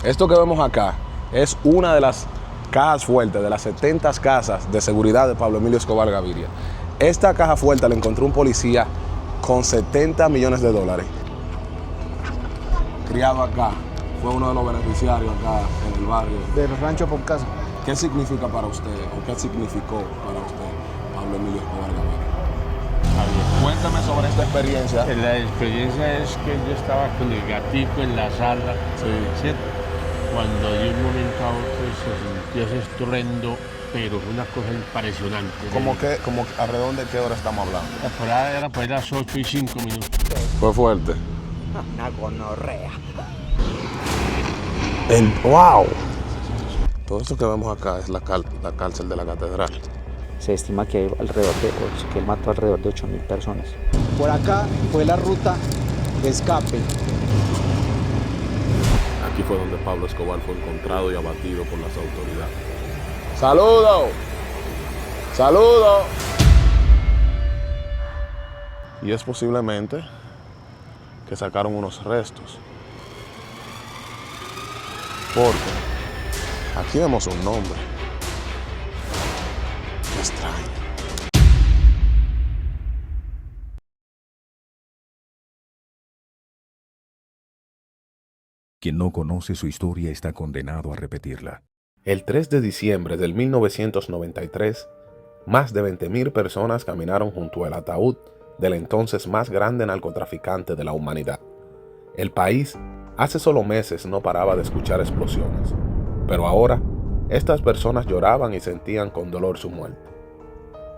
Esto que vemos acá es una de las cajas fuertes, de las 70 casas de seguridad de Pablo Emilio Escobar Gaviria. Esta caja fuerte la encontró un policía con 70 millones de dólares. Criado acá, fue uno de los beneficiarios acá en el barrio. Del rancho por casa. ¿Qué significa para usted o qué significó para usted Pablo Emilio Escobar Gaviria? Cuéntame sobre esta experiencia. La experiencia es que yo estaba con el gatico en la sala, ¿cierto? Cuando de un momento a otro se sintió ese estruendo, pero fue una cosa impresionante. ¿Cómo alrededor de qué hora estamos hablando? Por ahí era por las 8:05. Fue fuerte. Una gonorrea. ¡Wow! Todo esto que vemos acá es la cárcel de la catedral. Se estima que hay que él mató alrededor de 8.000 personas. Por acá fue la ruta de escape. Aquí fue donde Pablo Escobar fue encontrado y abatido por las autoridades. ¡Saludo! ¡Saludo! Y es posiblemente que sacaron unos restos. Porque aquí vemos un nombre. Qué extraño. Quien no conoce su historia está condenado a repetirla. El 3 de diciembre del 1993, más de 20.000 personas caminaron junto al ataúd del entonces más grande narcotraficante de la humanidad. El país hace solo meses no paraba de escuchar explosiones, pero ahora estas personas lloraban y sentían con dolor su muerte.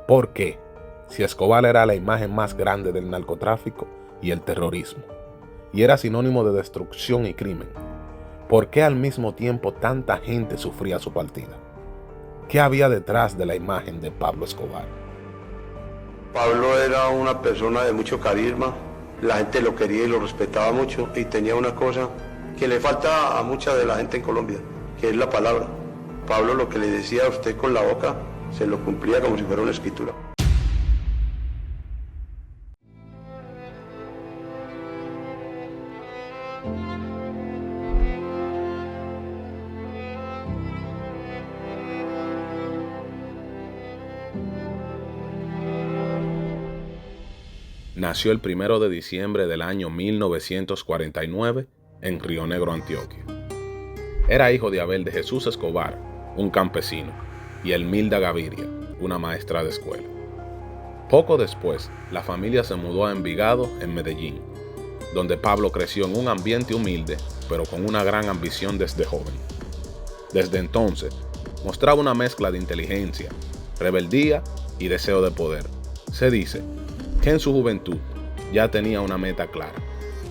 ¿Por qué? Si Escobar era la imagen más grande del narcotráfico y el terrorismo, y era sinónimo de destrucción y crimen, ¿por qué al mismo tiempo tanta gente sufría su partida? ¿Qué había detrás de la imagen de Pablo Escobar? Pablo era una persona de mucho carisma, la gente lo quería y lo respetaba mucho, y tenía una cosa que le falta a mucha de la gente en Colombia, que es la palabra. Pablo lo que le decía a usted con la boca, se lo cumplía como si fuera una escritura. Nació el 1 de diciembre del año 1949 en Río Negro, Antioquia. Era hijo de Abel de Jesús Escobar, un campesino, y Elmilda Gaviria, una maestra de escuela. Poco después, la familia se mudó a Envigado, en Medellín, donde Pablo creció en un ambiente humilde, pero con una gran ambición desde joven. Desde entonces, mostraba una mezcla de inteligencia, rebeldía y deseo de poder. Se dice que en su juventud ya tenía una meta clara: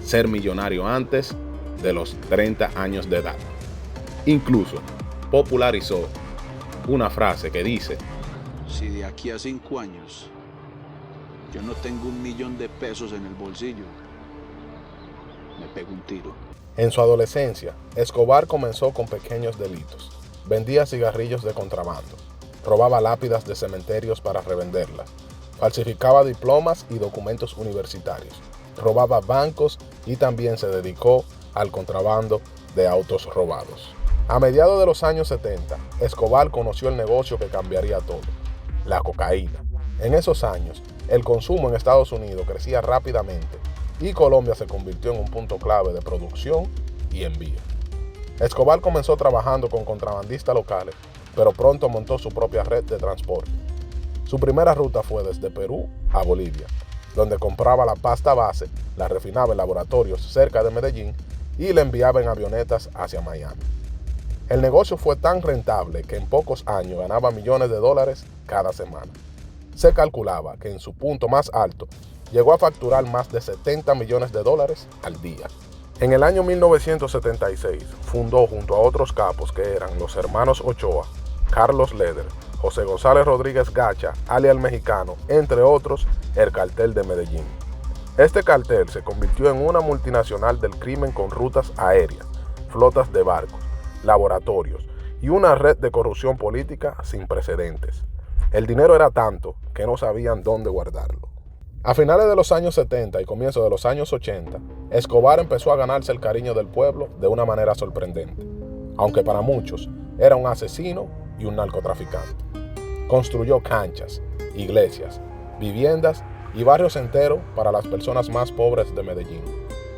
ser millonario antes de los 30 años de edad. Incluso popularizó una frase que dice: si de aquí a 5 años yo no tengo $1.000.000 en el bolsillo, me pego un tiro. En su adolescencia, Escobar comenzó con pequeños delitos. Vendía cigarrillos de contrabando, robaba lápidas de cementerios para revenderlas, falsificaba diplomas y documentos universitarios, robaba bancos y también se dedicó al contrabando de autos robados. A mediados de los años 70, Escobar conoció el negocio que cambiaría todo: la cocaína. En esos años, el consumo en Estados Unidos crecía rápidamente y Colombia se convirtió en un punto clave de producción y envío. Escobar comenzó trabajando con contrabandistas locales, pero pronto montó su propia red de transporte. Su primera ruta fue desde Perú a Bolivia, donde compraba la pasta base, la refinaba en laboratorios cerca de Medellín y la enviaba en avionetas hacia Miami. El negocio fue tan rentable que en pocos años ganaba millones de dólares cada semana. Se calculaba que en su punto más alto llegó a facturar más de 70 millones de dólares al día. En el año 1976 fundó junto a otros capos que eran los hermanos Ochoa, Carlos Leder, José González Rodríguez Gacha, alias El Mexicano, entre otros, el Cartel de Medellín. Este cartel se convirtió en una multinacional del crimen con rutas aéreas, flotas de barcos, laboratorios y una red de corrupción política sin precedentes. El dinero era tanto que no sabían dónde guardarlo. A finales de los años 70 y comienzos de los años 80, Escobar empezó a ganarse el cariño del pueblo de una manera sorprendente. aunque para muchos era un asesino y un narcotraficante. Construyó canchas, iglesias, viviendas y barrios enteros para las personas más pobres de Medellín.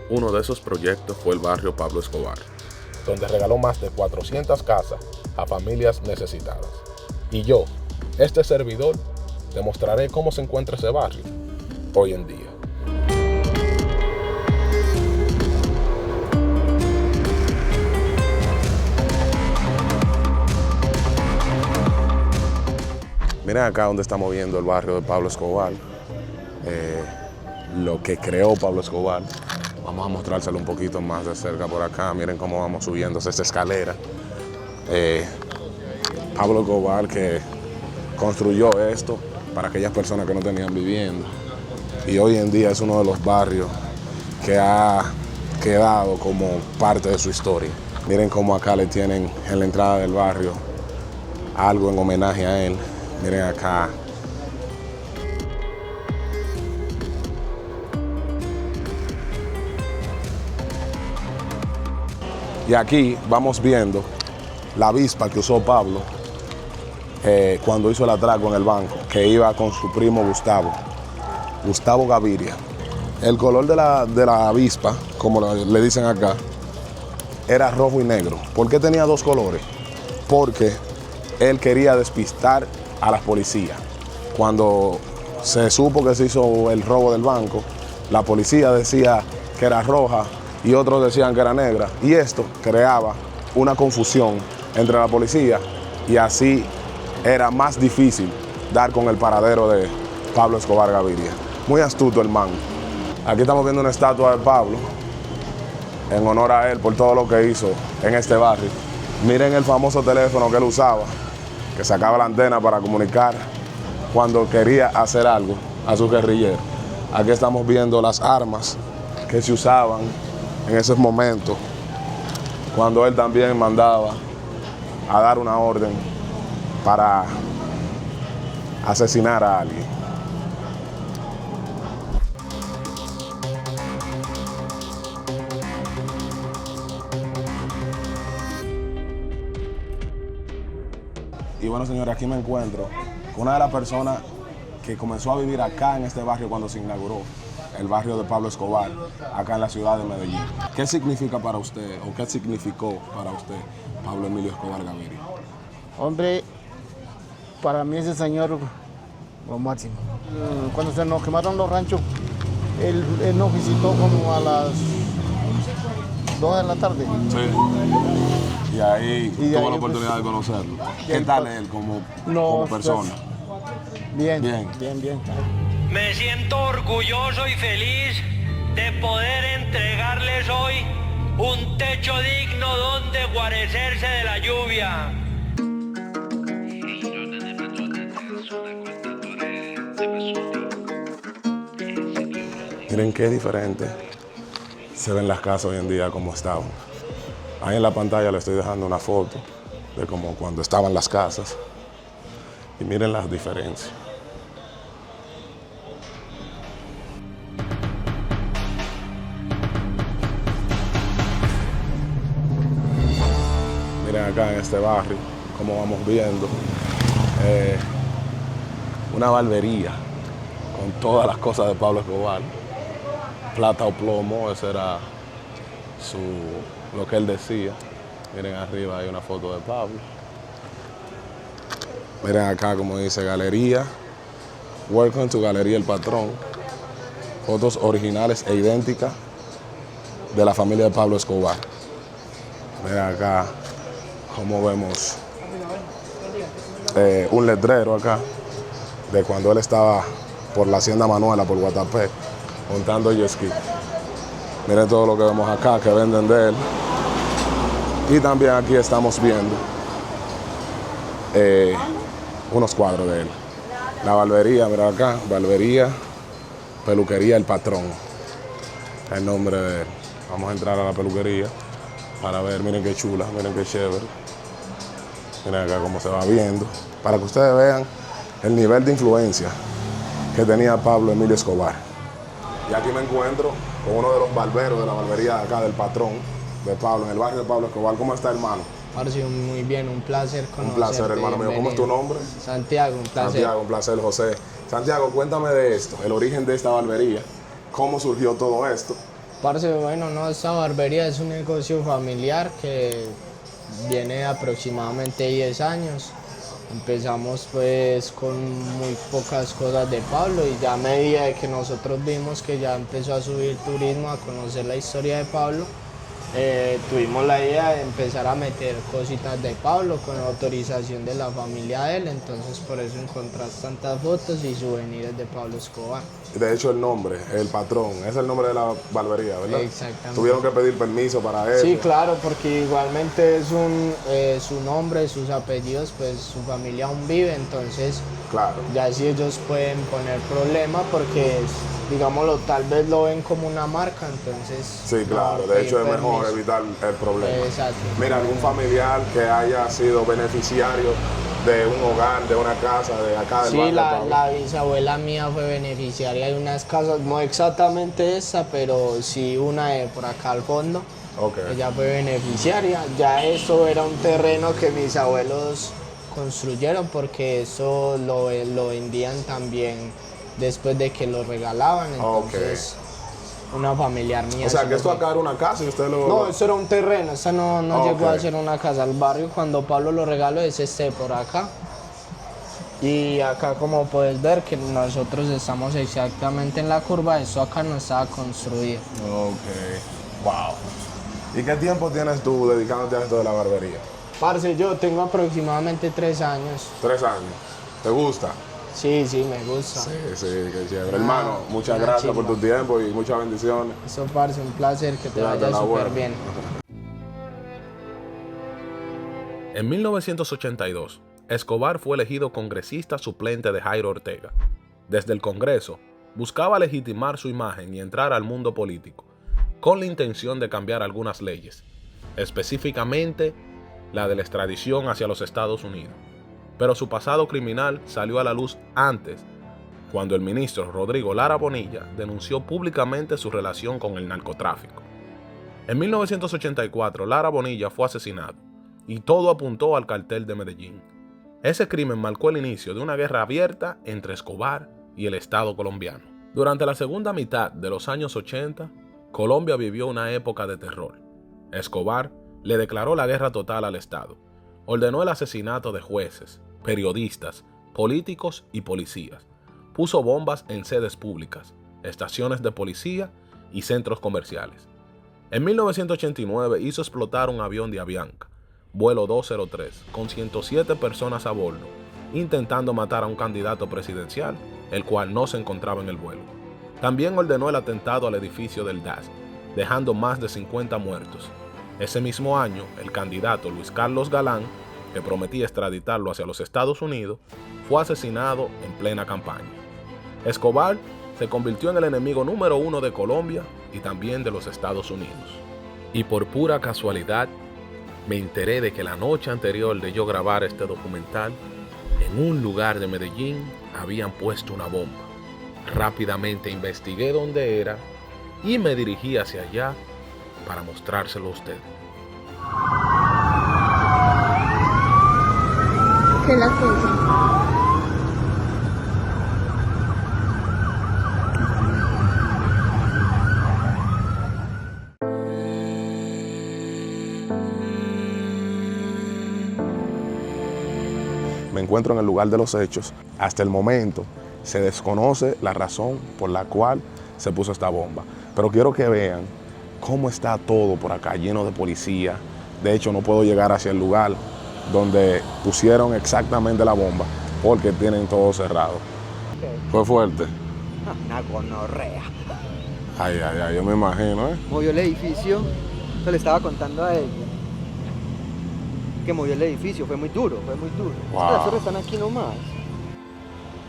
Uno de esos proyectos fue el barrio Pablo Escobar, donde regaló más de 400 casas a familias necesitadas. Y yo, este servidor, te mostraré cómo se encuentra ese barrio hoy en día. Miren acá donde estamos viendo el barrio de Pablo Escobar, lo que creó Pablo Escobar. Vamos a mostrárselo un poquito más de cerca por acá. Miren cómo vamos subiendo esta escalera. Pablo Escobar que construyó esto para aquellas personas que no tenían vivienda. Y hoy en día es uno de los barrios que ha quedado como parte de su historia. Miren cómo acá le tienen en la entrada del barrio algo en homenaje a él. Miren acá. Y aquí vamos viendo la avispa que usó Pablo cuando hizo el atraco en el banco, que iba con su primo Gustavo Gaviria. El color de la avispa, como le dicen acá, era rojo y negro. ¿Por qué tenía dos colores? Porque él quería despistar a las policías. Cuando se supo que se hizo el robo del banco, la policía decía que era roja y otros decían que era negra, y esto creaba una confusión entre la policía y así era más difícil dar con el paradero de Pablo Escobar Gaviria. Muy astuto el man. Aquí estamos viendo una estatua de Pablo en honor a él por todo lo que hizo en este barrio. Miren el famoso teléfono que él usaba, que sacaba la antena para comunicar cuando quería hacer algo a sus guerrilleros. Aquí estamos viendo las armas que se usaban en esos momentos, cuando él también mandaba a dar una orden para asesinar a alguien. Y bueno, señores, aquí me encuentro con una de las personas que comenzó a vivir acá en este barrio cuando se inauguró el barrio de Pablo Escobar, acá en la ciudad de Medellín. ¿Qué significa para usted o qué significó para usted Pablo Emilio Escobar Gaviria? Hombre, para mí ese señor, lo máximo. Cuando se nos quemaron los ranchos, él nos visitó como a las 2 de la tarde. Sí. Y ahí tuvo la oportunidad de conocerlo. ¿Qué tal él como persona? Bien. Me siento orgulloso y feliz de poder entregarles hoy un techo digno donde guarecerse de la lluvia. Miren qué diferente se ven las casas hoy en día como estaban. Ahí en la pantalla le estoy dejando una foto de como cuando estaban las casas. Y miren las diferencias. Miren acá en este barrio, como vamos viendo, una barbería con todas las cosas de Pablo Escobar. Plata o plomo, ese era lo que él decía. Miren arriba hay una foto de Pablo. Miren acá como dice Galería. Welcome to Galería El Patrón. Fotos originales e idénticas de la familia de Pablo Escobar. Miren acá como vemos un letrero acá de cuando él estaba por la Hacienda Manuela, por Guatapé, montando jet ski. Miren todo lo que vemos acá que venden de él. Y también aquí estamos viendo unos cuadros de él. La barbería, mira acá, barbería, peluquería El Patrón, el nombre de él. Vamos a entrar a la peluquería para ver, miren qué chula, miren qué chévere. Miren acá cómo se va viendo, para que ustedes vean el nivel de influencia que tenía Pablo Emilio Escobar. Y aquí me encuentro con uno de los barberos de la barbería de acá del Patrón, de Pablo, en el barrio de Pablo Escobar. ¿Cómo está, hermano? Parce, muy bien, un placer conocerte. Un placer, hermano mío. ¿Cómo es tu nombre? Santiago, un placer. Santiago, un placer, José. Santiago, cuéntame de esto, el origen de esta barbería. ¿Cómo surgió todo esto? Parce, bueno, no, esta barbería es un negocio familiar que viene de aproximadamente 10 años. Empezamos pues con muy pocas cosas de Pablo y ya a medida de que nosotros vimos que ya empezó a subir turismo, a conocer la historia de Pablo, tuvimos la idea de empezar a meter cositas de Pablo con autorización de la familia de él, entonces por eso encontrás tantas fotos y souvenirs de Pablo Escobar. De hecho, el nombre, el patrón, es el nombre de la barbería, ¿verdad? Exactamente. ¿Tuvieron que pedir permiso para eso? Sí, claro, porque igualmente es su nombre, sus apellidos, pues su familia aún vive, entonces claro. Ya si ellos pueden poner problema porque, digámoslo, tal vez lo ven como una marca, entonces... Sí, claro, de hecho es mejor evitar el problema. Exacto. Mira, algún familiar que haya sido beneficiario de un hogar, de una casa, de acá del barrio. Sí, la bisabuela mía fue beneficiaria de unas casas, no exactamente esa, pero sí una de por acá al fondo. Okay. Ella fue beneficiaria. Ya eso era un terreno que mis abuelos construyeron porque eso lo vendían también después de que lo regalaban. Entonces, una familiar mía. O sea, que esto acá era una casa y usted lo... No, eso era un terreno, esa no llegó a ser una casa. El barrio cuando Pablo lo regaló es por acá. Y acá como puedes ver que nosotros estamos exactamente en la curva, eso acá no estaba construido. Ok, wow. ¿Y qué tiempo tienes tú dedicándote a esto de la barbería? Parce, yo tengo aproximadamente 3 años. 3 años. ¿Te gusta? Sí, me gusta. Sí, qué chévere. Hermano, muchas gracias por tu tiempo y muchas bendiciones. Eso, parce, un placer, que te vaya súper bien. En 1982, Escobar fue elegido congresista suplente de Jairo Ortega. Desde el Congreso, buscaba legitimar su imagen y entrar al mundo político, con la intención de cambiar algunas leyes, específicamente la de la extradición hacia los Estados Unidos. Pero su pasado criminal salió a la luz antes, cuando el ministro Rodrigo Lara Bonilla denunció públicamente su relación con el narcotráfico. En 1984, Lara Bonilla fue asesinado y todo apuntó al cartel de Medellín. Ese crimen marcó el inicio de una guerra abierta entre Escobar y el Estado colombiano. Durante la segunda mitad de los años 80, Colombia vivió una época de terror. Escobar le declaró la guerra total al Estado. Ordenó el asesinato de jueces, periodistas, políticos y policías. Puso bombas en sedes públicas, estaciones de policía y centros comerciales. En 1989 hizo explotar un avión de Avianca, vuelo 203, con 107 personas a bordo, intentando matar a un candidato presidencial, el cual no se encontraba en el vuelo. También ordenó el atentado al edificio del DAS, dejando más de 50 muertos. Ese mismo año, el candidato Luis Carlos Galán, que prometía extraditarlo hacia los Estados Unidos, fue asesinado en plena campaña. Escobar se convirtió en el enemigo número 1 de Colombia y también de los Estados Unidos. Y por pura casualidad, me enteré de que la noche anterior de yo grabar este documental, en un lugar de Medellín habían puesto una bomba. Rápidamente investigué dónde era y me dirigí hacia allá para mostrárselo a usted. ¿Qué es la cosa? Me encuentro en el lugar de los hechos. Hasta el momento se desconoce la razón por la cual se puso esta bomba. Pero quiero que vean cómo está todo por acá, lleno de policía. De hecho, no puedo llegar hacia el lugar donde pusieron exactamente la bomba porque tienen todo cerrado. Fue fuerte. Una gonorrea. Ay, yo me imagino, Movió el edificio, se le estaba contando a ella. Que movió el edificio, fue muy duro. Wow. Las horas están aquí nomás.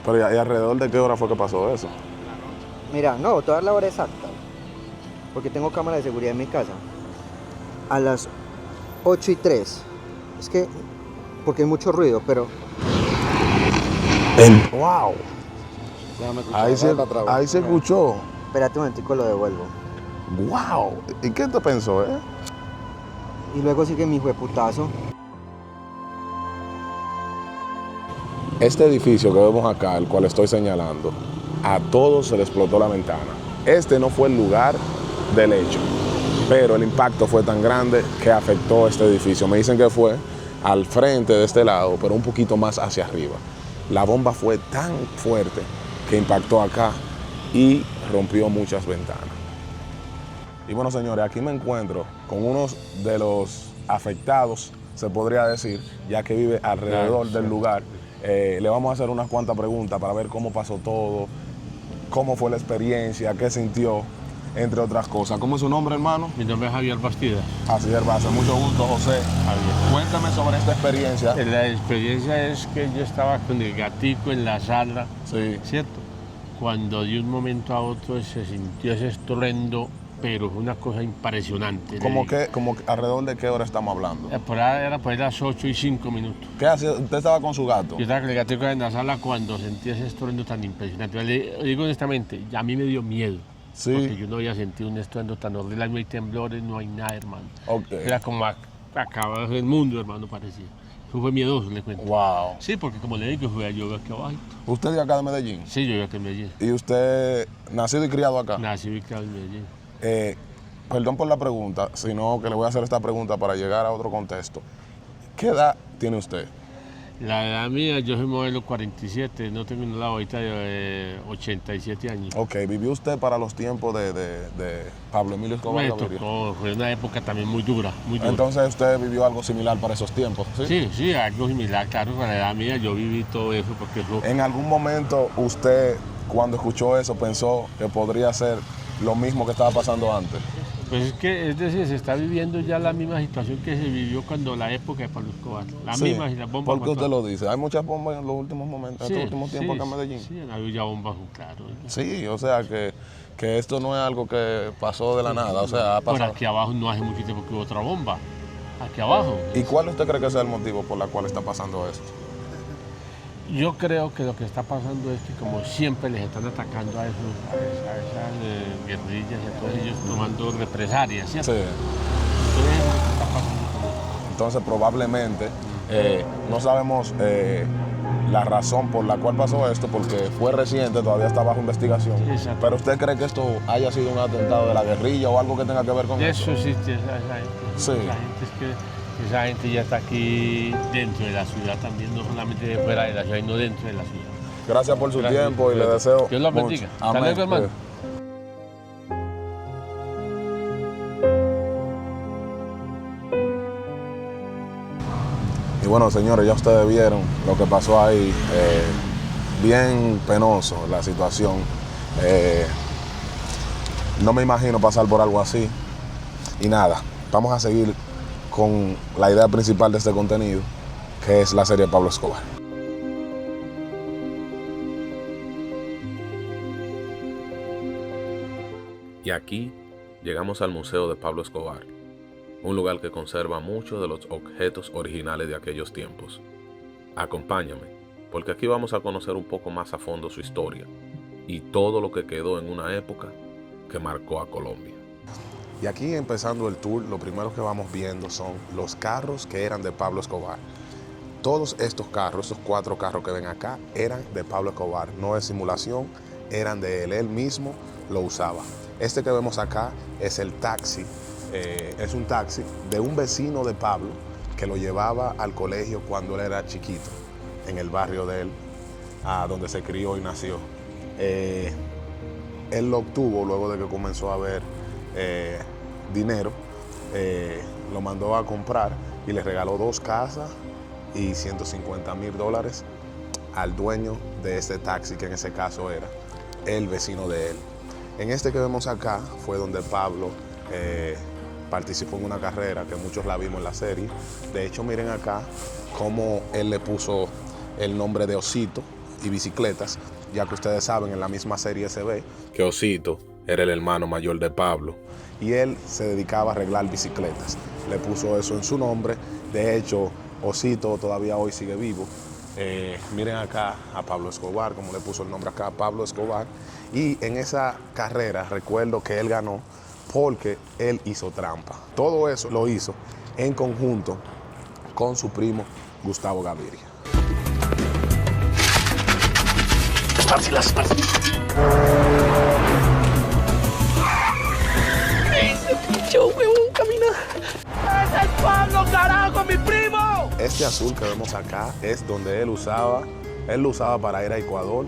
Pero ¿y alrededor de qué hora fue que pasó eso? Mira, no, toda la hora exacta. Porque tengo cámara de seguridad en mi casa. A las 8:03. Es que, porque hay mucho ruido, pero... ¡Wow! Ahí se escuchó. Espérate un momentico, lo devuelvo. ¡Wow! ¿Y qué te pensó, Y luego sigue mi hijueputazo. Este edificio que vemos acá, el cual estoy señalando, a todos se le explotó la ventana. Este no fue el lugar del hecho, pero el impacto fue tan grande que afectó este edificio. Me dicen que fue al frente de este lado, pero un poquito más hacia arriba. La bomba fue tan fuerte que impactó acá y rompió muchas ventanas. Y bueno, señores, aquí me encuentro con uno de los afectados, se podría decir, ya que vive alrededor del lugar. Le vamos a hacer unas cuantas preguntas para ver cómo pasó todo, cómo fue la experiencia, qué sintió, entre otras cosas. ¿Cómo es su nombre, hermano? Mi nombre es Javier Bastida. Javier Bastida, mucho gusto, José. Javier. Cuéntame sobre esta experiencia. La experiencia es que yo estaba con el gatico en la sala, sí, ¿cierto? Cuando de un momento a otro se sintió ese estruendo, pero fue una cosa impresionante. ¿Cómo alrededor de qué hora estamos hablando? Por ahí era por las 8:05. ¿Qué hacía? ¿Usted estaba con su gato? Yo estaba con el gatico en la sala cuando sentí ese estruendo tan impresionante. Le digo honestamente, a mí me dio miedo. Sí. Porque yo no había sentido un estruendo tan horrible. No hay temblores, no hay nada, hermano. Okay. Era como acabar el mundo, hermano, parecía. Eso fue miedoso, le cuento. Wow. Sí, porque como le digo, fue yo aquí abajo. ¿Usted de acá de Medellín? Sí, yo vivo aquí en Medellín. ¿Y usted nacido y criado acá? Nacido y criado en Medellín. Perdón por la pregunta, sino que le voy a hacer esta pregunta para llegar a otro contexto. ¿Qué edad tiene usted? La edad mía, yo soy modelo 47, no tengo una edad ahorita de 87 años. Ok, ¿vivió usted para los tiempos de Pablo Emilio Escobar Gaviria? Fue una época también muy dura, muy dura. Entonces usted vivió algo similar para esos tiempos, ¿sí? Sí, algo similar, claro, para la edad mía yo viví todo eso porque eso... ¿En algún momento usted, cuando escuchó eso, pensó que podría ser lo mismo que estaba pasando antes? Pues es decir, se está viviendo ya la misma situación que se vivió cuando la época de Pablo Escobar. La misma, y las bombas. ¿Por qué usted lo dice? ¿Hay muchas bombas en los últimos momentos, en estos últimos tiempos acá en Medellín? Sí, han habido ya bombas, claro. Sí, o sea que esto no es algo que pasó de la nada, o sea, ha pasado. Pero aquí abajo no hace mucho tiempo que hubo otra bomba. Aquí abajo. ¿Y cuál usted cree que sea el motivo por el cual está pasando esto? Yo creo que lo que está pasando es que como siempre les están atacando a esas guerrillas y a todos ellos tomando represalias, ¿cierto? Sí. Entonces, es lo que está pasando con esto. Entonces probablemente no sabemos la razón por la cual pasó esto, porque fue reciente, todavía está bajo investigación. Exacto. Pero ¿usted cree que esto haya sido un atentado de la guerrilla o algo que tenga que ver con eso? Eso existe, esa gente. Sí. Esa gente ya está aquí dentro de la ciudad también, no solamente de fuera de la ciudad, sino dentro de la ciudad. Gracias por su tiempo y le deseo Dios los bendiga. Hasta luego, hermano. Y bueno, señores, ya ustedes vieron lo que pasó ahí. Bien penoso la situación. No me imagino pasar por algo así. Y nada, vamos a seguir con la idea principal de este contenido, que es la serie Pablo Escobar. Y aquí llegamos al Museo de Pablo Escobar, un lugar que conserva muchos de los objetos originales de aquellos tiempos. Acompáñame, porque aquí vamos a conocer un poco más a fondo su historia y todo lo que quedó en una época que marcó a Colombia. Y aquí, empezando el tour, lo primero que vamos viendo son los carros que eran de Pablo Escobar. Todos estos carros, estos 4 carros que ven acá, eran de Pablo Escobar, no es simulación, eran de él mismo lo usaba. Este que vemos acá es el taxi, es un taxi de un vecino de Pablo que lo llevaba al colegio cuando él era chiquito, en el barrio de él, donde se crió y nació. Él lo obtuvo luego de que comenzó a ver dinero, lo mandó a comprar y le regaló 2 casas y $150,000 al dueño de este taxi, que en ese caso era el vecino de él. En este que vemos acá fue donde Pablo participó en una carrera que muchos la vimos en la serie. De hecho, miren acá cómo él le puso el nombre de Osito y bicicletas, ya que ustedes saben, en la misma serie se ve que Osito era el hermano mayor de Pablo y él se dedicaba a arreglar bicicletas. Le puso eso en su nombre. De hecho, Osito todavía hoy sigue vivo. Miren acá a Pablo Escobar, como le puso el nombre acá, Pablo Escobar. Y en esa carrera recuerdo que él ganó porque él hizo trampa. Todo eso lo hizo en conjunto con su primo Gustavo Gaviria. ¡Ese es Pablo, carajo, mi primo! Este azul que vemos acá es donde él lo usaba para ir a Ecuador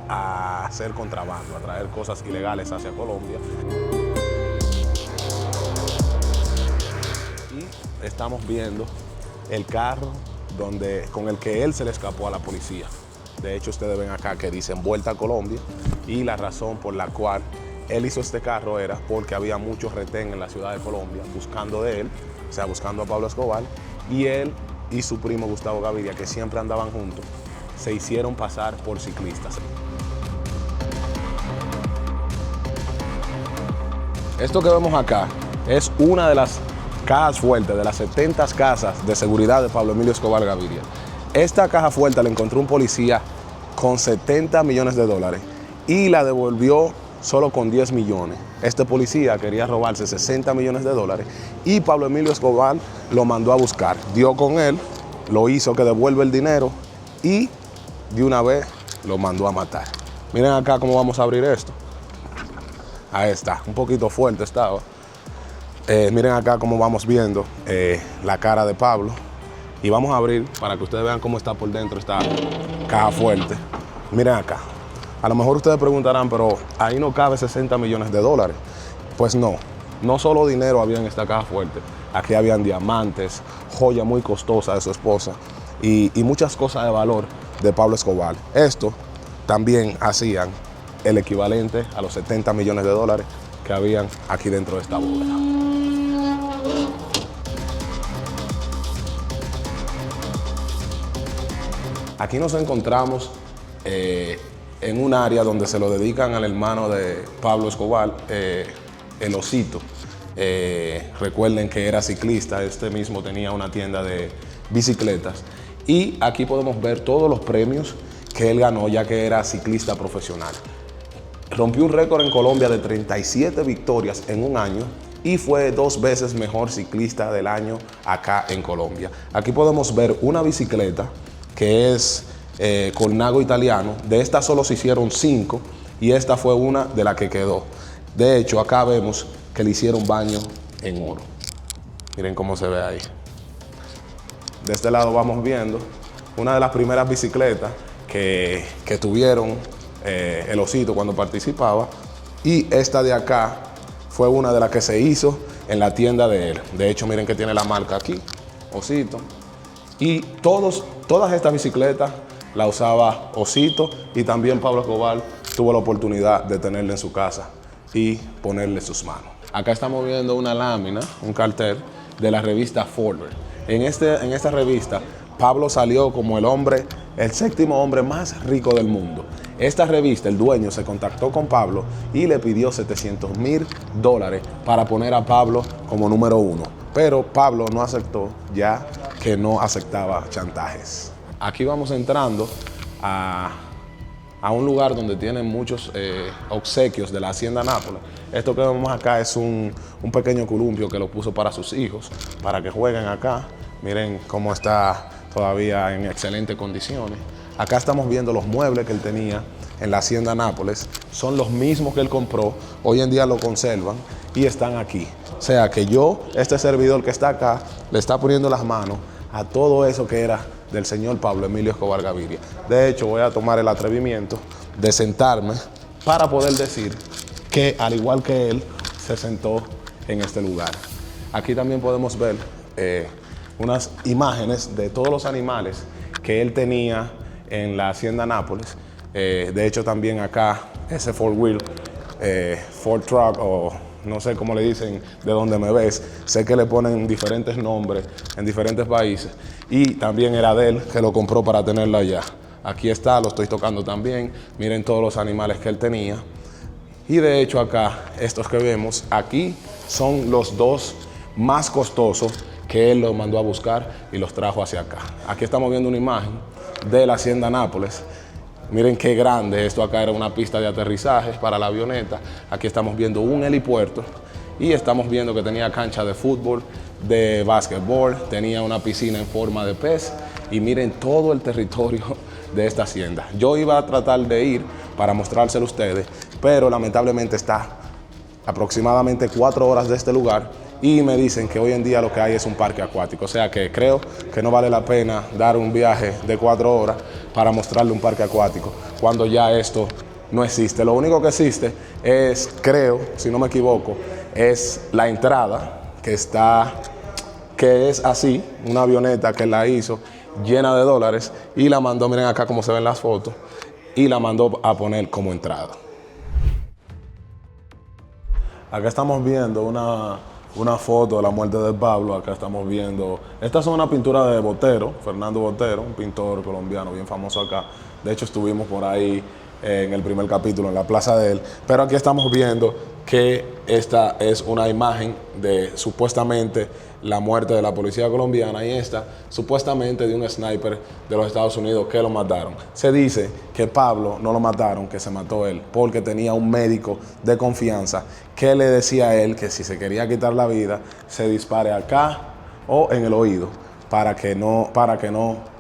a hacer contrabando, a traer cosas ilegales hacia Colombia. Y estamos viendo el carro con el que él se le escapó a la policía. De hecho, ustedes ven acá que dice Vuelta a Colombia, y la razón por la cual él hizo este carro era porque había mucho retén en la ciudad de Colombia buscando de él, o sea, buscando a Pablo Escobar, y él y su primo Gustavo Gaviria, que siempre andaban juntos, se hicieron pasar por ciclistas. Esto que vemos acá es una de las cajas fuertes, de las 70 casas de seguridad de Pablo Emilio Escobar Gaviria. Esta caja fuerte la encontró un policía con 70 millones de dólares y la devolvió solo con 10 millones. Este policía quería robarse 60 millones de dólares y Pablo Emilio Escobar lo mandó a buscar. Dio con él, lo hizo que devuelva el dinero y de una vez lo mandó a matar. Miren acá cómo vamos a abrir esto. Ahí está, un poquito fuerte estaba. Miren acá cómo vamos viendo la cara de Pablo. Y vamos a abrir para que ustedes vean cómo está por dentro esta caja fuerte. Miren acá. A lo mejor ustedes preguntarán, pero ahí no cabe 60 millones de dólares. Pues no, no solo dinero había en esta caja fuerte. Aquí habían diamantes, joya muy costosa de su esposa y muchas cosas de valor de Pablo Escobar. Esto también hacían el equivalente a los 70 millones de dólares que habían aquí dentro de esta bóveda. Aquí nos encontramos en un área donde se lo dedican al hermano de Pablo Escobar, el Osito. Recuerden que era ciclista, este mismo tenía una tienda de bicicletas. Y aquí podemos ver todos los premios que él ganó, ya que era ciclista profesional. Rompió un récord en Colombia de 37 victorias en un año y fue 2 veces mejor ciclista del año acá en Colombia. Aquí podemos ver una bicicleta que es Colnago italiano. De esta solo se hicieron 5 y esta fue una de las que quedó. De hecho, acá vemos que le hicieron baño en oro. Miren cómo se ve ahí. De este lado vamos viendo una de las primeras bicicletas que tuvieron el Osito cuando participaba, y esta de acá fue una de las que se hizo en la tienda de él. De hecho, miren que tiene la marca aquí, Osito. Y todas estas bicicletas la usaba Osito, y también Pablo Escobar tuvo la oportunidad de tenerla en su casa y ponerle sus manos. Acá estamos viendo una lámina, un cartel de la revista Forbes. En esta revista, Pablo salió como el 7º hombre más rico del mundo. Esta revista, el dueño se contactó con Pablo y le pidió $700,000 para poner a Pablo como número 1. Pero Pablo no aceptó, ya que no aceptaba chantajes. Aquí vamos entrando a un lugar donde tienen muchos obsequios de la Hacienda Nápoles. Esto que vemos acá es un pequeño columpio que lo puso para sus hijos, para que jueguen acá. Miren cómo está todavía en excelentes condiciones. Acá estamos viendo los muebles que él tenía en la Hacienda Nápoles. Son los mismos que él compró, hoy en día lo conservan y están aquí. O sea que este servidor que está acá, le está poniendo las manos a todo eso que era del señor Pablo Emilio Escobar Gaviria. De hecho, voy a tomar el atrevimiento de sentarme para poder decir que, al igual que él, se sentó en este lugar. Aquí también podemos ver unas imágenes de todos los animales que él tenía en la Hacienda Nápoles. De hecho, también acá, ese Ford Truck, o no sé cómo le dicen de donde me ves, sé que le ponen diferentes nombres en diferentes países, y también era de él, que lo compró para tenerlo allá. Aquí está, lo estoy tocando también. Miren todos los animales que él tenía. Y de hecho acá, estos que vemos aquí son los 2 más costosos que él los mandó a buscar y los trajo hacia acá. Aquí estamos viendo una imagen de la Hacienda Nápoles. Miren qué grande, esto acá era una pista de aterrizaje para la avioneta. Aquí estamos viendo un helipuerto y estamos viendo que tenía cancha de fútbol de básquetbol, tenía una piscina en forma de pez y miren todo el territorio de esta hacienda. Yo iba a tratar de ir para mostrárselo a ustedes, pero lamentablemente está aproximadamente 4 horas de este lugar y me dicen que hoy en día lo que hay es un parque acuático. O sea que creo que no vale la pena dar un viaje de 4 horas para mostrarle un parque acuático cuando ya esto no existe. Lo único que existe es, creo, si no me equivoco, es la entrada que es así, una avioneta que la hizo llena de dólares y la mandó, miren acá como se ven las fotos, y la mandó a poner como entrada. Acá estamos viendo una foto de la muerte de Pablo. Acá estamos viendo, estas son una pintura de Botero, Fernando Botero, un pintor colombiano bien famoso acá. De hecho estuvimos por ahí en el primer capítulo, en la plaza de él. Pero aquí estamos viendo que esta es una imagen de supuestamente la muerte de la policía colombiana y esta supuestamente de un sniper de los Estados Unidos que lo mataron. Se dice que Pablo no lo mataron, que se mató él, porque tenía un médico de confianza que le decía a él que si se quería quitar la vida, se dispare acá o en el oído para que no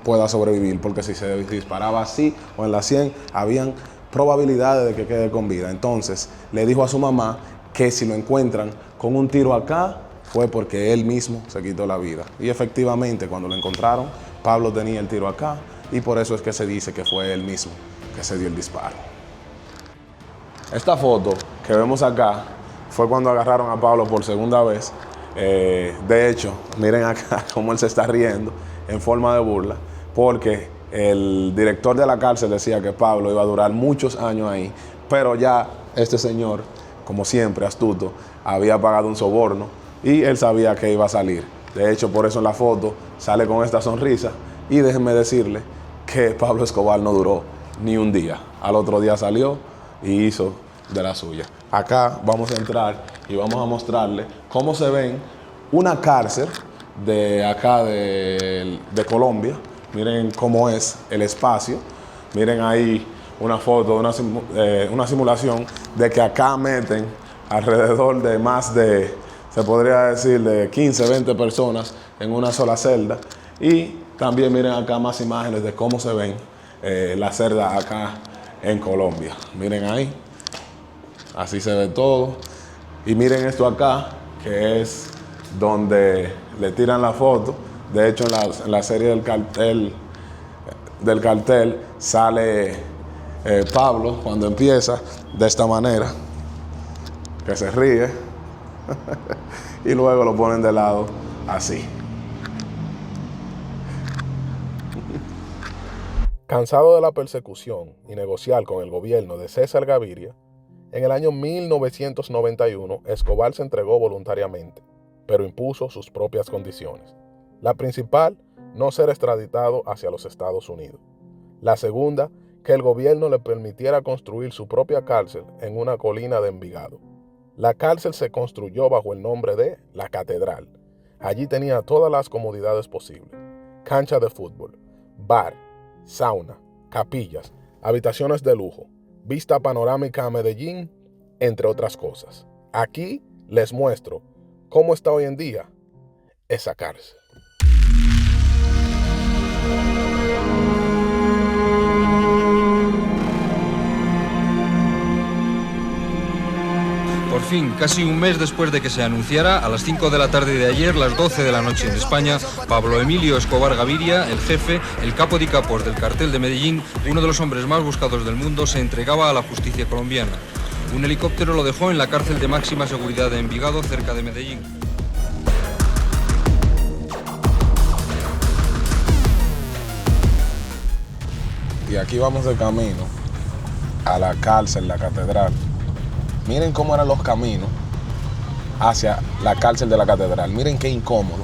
pueda sobrevivir, porque si se disparaba así o en la 100, habían probabilidades de que quede con vida. Entonces le dijo a su mamá que si lo encuentran con un tiro acá, fue porque él mismo se quitó la vida. Y efectivamente, cuando lo encontraron, Pablo tenía el tiro acá y por eso es que se dice que fue él mismo que se dio el disparo. Esta foto que vemos acá fue cuando agarraron a Pablo por segunda vez. De hecho, miren acá cómo él se está riendo en forma de burla, porque el director de la cárcel decía que Pablo iba a durar muchos años ahí, pero ya este señor, como siempre, astuto, había pagado un soborno y él sabía que iba a salir. De hecho, por eso en la foto sale con esta sonrisa y déjenme decirle que Pablo Escobar no duró ni un día. Al otro día salió y hizo de la suya. Acá vamos a entrar y vamos a mostrarle cómo se ven una cárcel de acá de Colombia. Miren cómo es el espacio. Miren ahí una foto, una simulación de que acá meten alrededor de más de, se podría decir, de 15, 20 personas en una sola celda. Y también miren acá más imágenes de cómo se ven las celdas acá en Colombia. Miren ahí, así se ve todo. Y miren esto acá, que es donde le tiran la foto. De hecho, en la serie del cartel sale Pablo cuando empieza de esta manera, que se ríe, y luego lo ponen de lado así. Cansado de la persecución y negociar con el gobierno de César Gaviria, en el año 1991 Escobar se entregó voluntariamente, pero impuso sus propias condiciones. La principal, no ser extraditado hacia los Estados Unidos. La segunda, que el gobierno le permitiera construir su propia cárcel en una colina de Envigado. La cárcel se construyó bajo el nombre de La Catedral. Allí tenía todas las comodidades posibles: cancha de fútbol, bar, sauna, capillas, habitaciones de lujo, vista panorámica a Medellín, entre otras cosas. Aquí les muestro cómo está hoy en día esa cárcel. Por fin, casi un mes después de que se anunciara, a las 5 de la tarde de ayer, las 12 de la noche en España, Pablo Emilio Escobar Gaviria, el jefe, el capo de capos del cartel de Medellín, uno de los hombres más buscados del mundo, se entregaba a la justicia colombiana. Un helicóptero lo dejó en la cárcel de máxima seguridad de Envigado, cerca de Medellín. Y aquí vamos de camino a la cárcel, la catedral. Miren cómo eran los caminos hacia la cárcel de la catedral. Miren qué incómodo.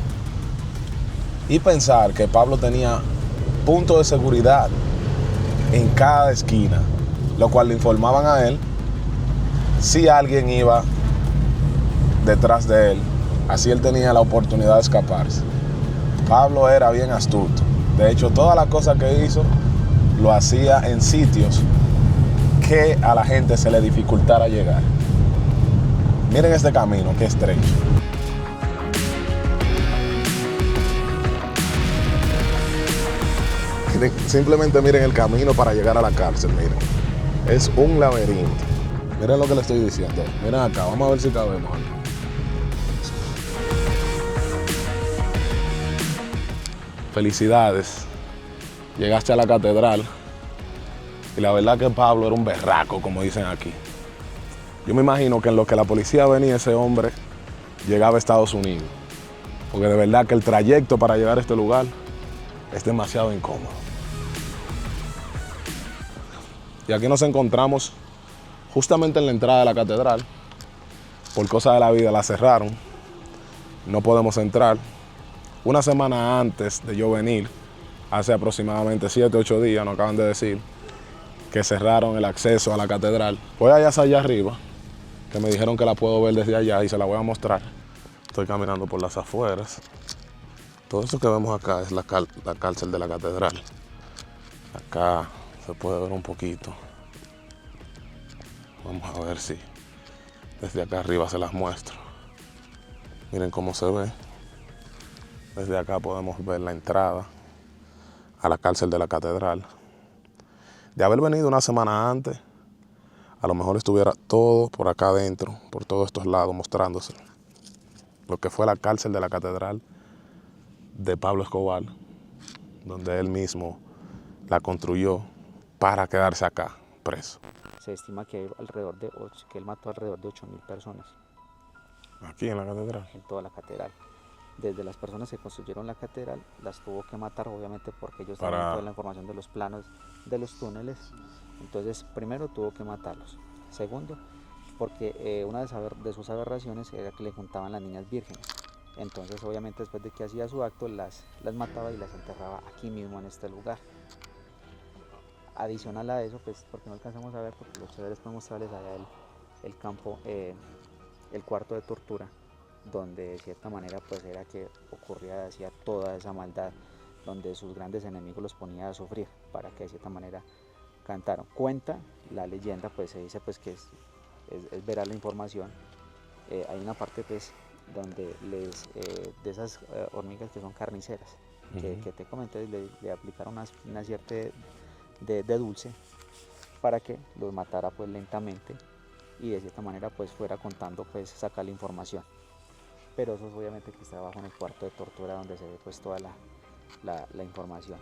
Y pensar que Pablo tenía puntos de seguridad en cada esquina, lo cual le informaban a él si alguien iba detrás de él. Así él tenía la oportunidad de escaparse. Pablo era bien astuto. De hecho, todas las cosas que hizo lo hacía en sitios que a la gente se le dificultara llegar. Miren este camino, qué estrecho. simplemente miren el camino para llegar a la cárcel, miren. Es un laberinto. Miren lo que le estoy diciendo. Miren acá, vamos a ver si cabemos aquí. Felicidades. Llegaste a la catedral. Y la verdad que Pablo era un berraco, como dicen aquí. Yo me imagino que en lo que la policía venía, ese hombre llegaba a Estados Unidos. Porque de verdad que el trayecto para llegar a este lugar es demasiado incómodo. Y aquí nos encontramos justamente en la entrada de la catedral. Por cosas de la vida la cerraron. No podemos entrar. Una semana antes de yo venir, hace aproximadamente 7 u 8 días, nos acaban de decir que cerraron el acceso a la catedral. Voy allá arriba, que me dijeron que la puedo ver desde allá y se la voy a mostrar. Estoy caminando por las afueras. Todo eso que vemos acá es la cárcel de la catedral. Acá se puede ver un poquito. Vamos a ver si desde acá arriba se las muestro. Miren cómo se ve. Desde acá podemos ver la entrada a la cárcel de la catedral. De haber venido una semana antes, a lo mejor estuviera todo por acá adentro, por todos estos lados mostrándose. Lo que fue la cárcel de la catedral de Pablo Escobar, donde él mismo la construyó para quedarse acá, preso. Se estima que hay que él mató alrededor de 8.000 personas. Aquí en la catedral. En toda la catedral. Desde las personas que construyeron la catedral, las tuvo que matar, obviamente, porque ellos tenían toda la información de los planos de los túneles. Entonces, primero tuvo que matarlos. Segundo, porque una de sus aberraciones era que le juntaban las niñas vírgenes. Entonces, obviamente, después de que hacía su acto, las mataba y las enterraba aquí mismo en este lugar. Adicional a eso, pues, porque no alcanzamos a ver, porque los chéveres podemos mostrarles allá el campo, el cuarto de tortura, donde de cierta manera pues era que hacía toda esa maldad, donde sus grandes enemigos los ponía a sufrir para que de cierta manera cantaron. Cuenta la leyenda, pues se dice pues que es veraz la información. Hay una parte pues donde de esas hormigas que son carniceras, que te comenté, le aplicaron una cierta de dulce para que los matara pues lentamente y de cierta manera pues fuera contando, pues sacar la información. Pero eso es obviamente que está abajo en el cuarto de tortura, donde se ve pues toda la información.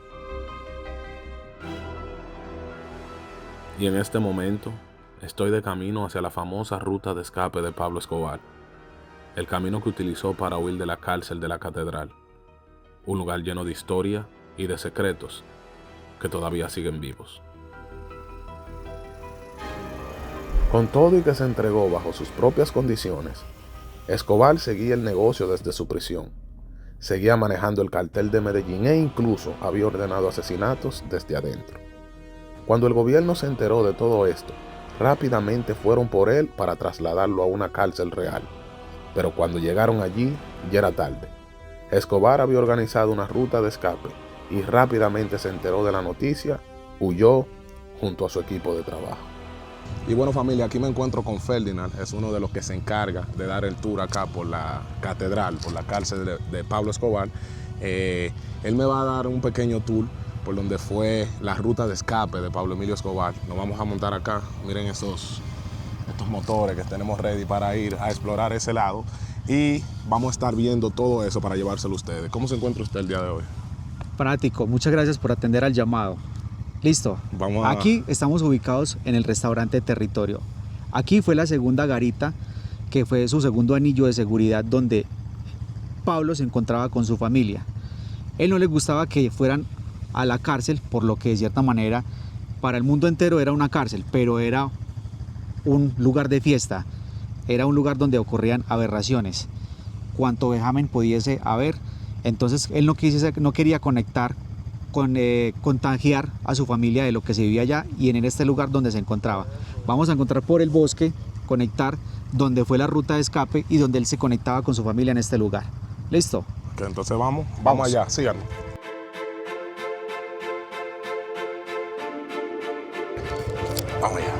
Y en este momento estoy de camino hacia la famosa ruta de escape de Pablo Escobar, el camino que utilizó para huir de la cárcel de la catedral, un lugar lleno de historia y de secretos que todavía siguen vivos. Con todo y que se entregó bajo sus propias condiciones, Escobar seguía el negocio desde su prisión, seguía manejando el cartel de Medellín e incluso había ordenado asesinatos desde adentro. Cuando el gobierno se enteró de todo esto, rápidamente fueron por él para trasladarlo a una cárcel real. Pero cuando llegaron allí, ya era tarde. Escobar había organizado una ruta de escape y rápidamente se enteró de la noticia, huyó junto a su equipo de trabajo. Y bueno, familia, aquí me encuentro con Ferdinand, es uno de los que se encarga de dar el tour acá por la catedral, por la cárcel de Pablo Escobar. Él me va a dar un pequeño tour por donde fue la ruta de escape de Pablo Emilio Escobar. Nos vamos a montar acá, miren estos motores que tenemos ready para ir a explorar ese lado y vamos a estar viendo todo eso para llevárselo a ustedes. ¿Cómo se encuentra usted el día de hoy? Fanático, muchas gracias por atender al llamado. Listo. Aquí estamos ubicados en el restaurante Territorio. Aquí fue la segunda garita, que fue su segundo anillo de seguridad, donde Pablo se encontraba con su familia. Él no le gustaba que fueran a la cárcel, por lo que de cierta manera para el mundo entero era una cárcel, pero era un lugar de fiesta, era un lugar donde ocurrían aberraciones, cuanto vejamen pudiese haber. Entonces él no quería contagiar a su familia de lo que se vivía allá y en este lugar donde se encontraba. Vamos a encontrar por el bosque, conectar donde fue la ruta de escape y donde él se conectaba con su familia en este lugar. ¿Listo? Ok, entonces vamos allá, síganos. Vamos allá.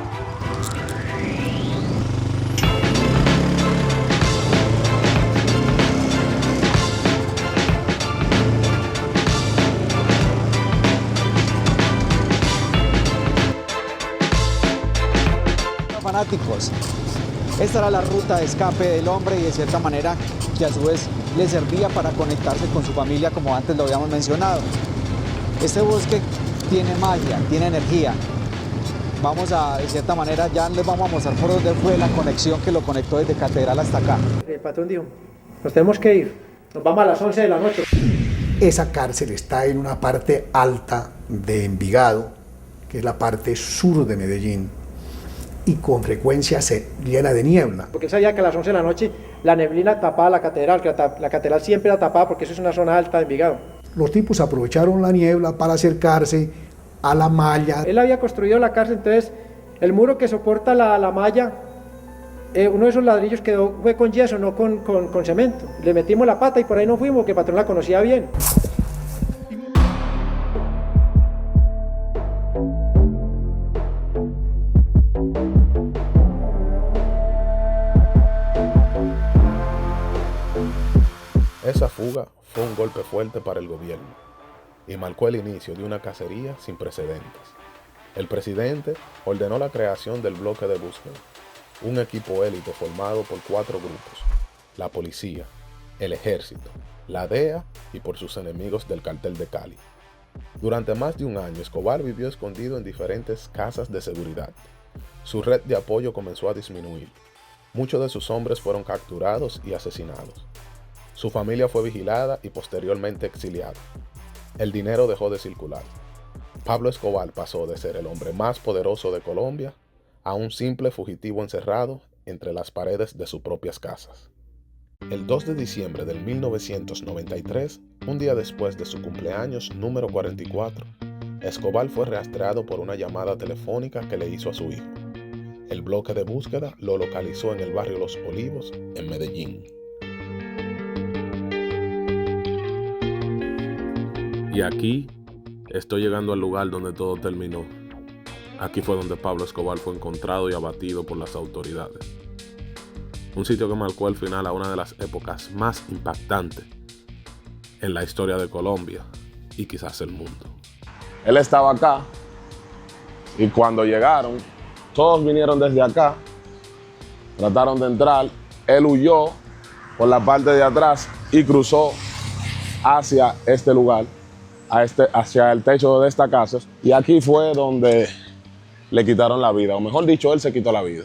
políticos. Esta era la ruta de escape del hombre y de cierta manera que a su vez le servía para conectarse con su familia, como antes lo habíamos mencionado. Este bosque tiene magia, tiene energía. Vamos a, de cierta manera, ya les vamos a mostrar por dónde fue la conexión que lo conectó desde Catedral hasta acá. El patrón dijo, nos tenemos que ir, nos vamos a las 11 de la noche. Esa cárcel está en una parte alta de Envigado, que es la parte sur de Medellín, y con frecuencia se llena de niebla. Porque él sabía que a las 11 de la noche la neblina tapaba la catedral, que la catedral siempre la tapaba porque eso es una zona alta de Envigado. Los tipos aprovecharon la niebla para acercarse a la malla. Él había construido la cárcel, entonces el muro que soporta la malla, uno de esos ladrillos fue con yeso, no con cemento. Le metimos la pata y por ahí nos fuimos, que el patrón la conocía bien. Esa fuga fue un golpe fuerte para el gobierno y marcó el inicio de una cacería sin precedentes. El presidente ordenó la creación del bloque de búsqueda, un equipo élite formado por 4 grupos: la policía, el ejército, la DEA y por sus enemigos del cartel de Cali. Durante más de un año, Escobar vivió escondido en diferentes casas de seguridad. Su red de apoyo comenzó a disminuir. Muchos de sus hombres fueron capturados y asesinados. Su familia fue vigilada y posteriormente exiliada. El dinero dejó de circular. Pablo Escobar pasó de ser el hombre más poderoso de Colombia a un simple fugitivo encerrado entre las paredes de sus propias casas. El 2 de diciembre del 1993, un día después de su cumpleaños número 44, Escobar fue rastreado por una llamada telefónica que le hizo a su hijo. El bloque de búsqueda lo localizó en el barrio Los Olivos, en Medellín. Y aquí estoy llegando al lugar donde todo terminó. Aquí fue donde Pablo Escobar fue encontrado y abatido por las autoridades. Un sitio que marcó el final a una de las épocas más impactantes en la historia de Colombia y quizás el mundo. Él estaba acá y cuando llegaron, todos vinieron desde acá, trataron de entrar, él huyó por la parte de atrás y cruzó hacia este lugar, hacia el techo de esta casa, y aquí fue donde le quitaron la vida, o mejor dicho, él se quitó la vida.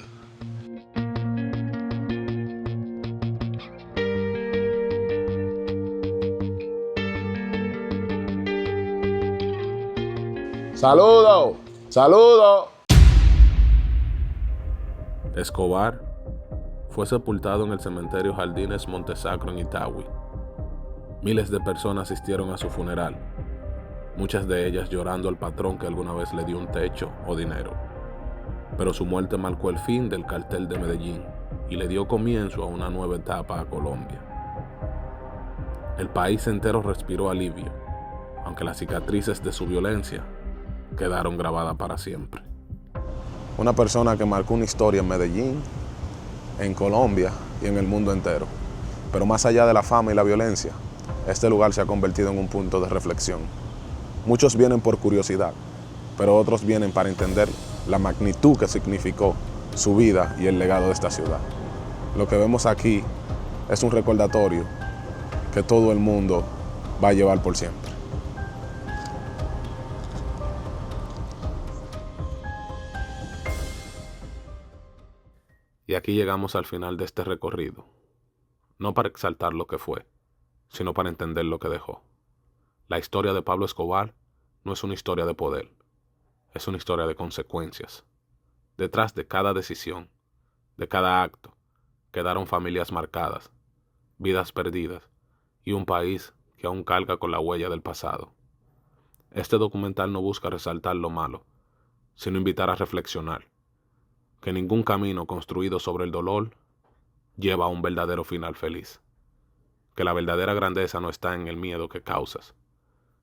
¡Saludo! ¡Saludo! Escobar fue sepultado en el cementerio Jardines Montesacro en Itagüí. Miles de personas asistieron a su funeral, muchas de ellas llorando al patrón que alguna vez le dio un techo o dinero. Pero su muerte marcó el fin del cartel de Medellín y le dio comienzo a una nueva etapa a Colombia. El país entero respiró alivio, aunque las cicatrices de su violencia quedaron grabadas para siempre. Una persona que marcó una historia en Medellín, en Colombia y en el mundo entero. Pero más allá de la fama y la violencia, este lugar se ha convertido en un punto de reflexión. Muchos vienen por curiosidad, pero otros vienen para entender la magnitud que significó su vida y el legado de esta ciudad. Lo que vemos aquí es un recordatorio que todo el mundo va a llevar por siempre. Y aquí llegamos al final de este recorrido, no para exaltar lo que fue, sino para entender lo que dejó. La historia de Pablo Escobar no es una historia de poder, es una historia de consecuencias. Detrás de cada decisión, de cada acto, quedaron familias marcadas, vidas perdidas y un país que aún carga con la huella del pasado. Este documental no busca resaltar lo malo, sino invitar a reflexionar, que ningún camino construido sobre el dolor lleva a un verdadero final feliz, que la verdadera grandeza no está en el miedo que causas,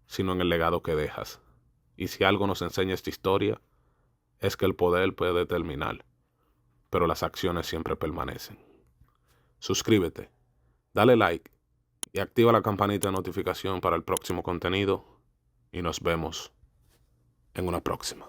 sino en el legado que dejas. Y si algo nos enseña esta historia, es que el poder puede terminar, pero las acciones siempre permanecen. Suscríbete, dale like y activa la campanita de notificación para el próximo contenido y nos vemos en una próxima.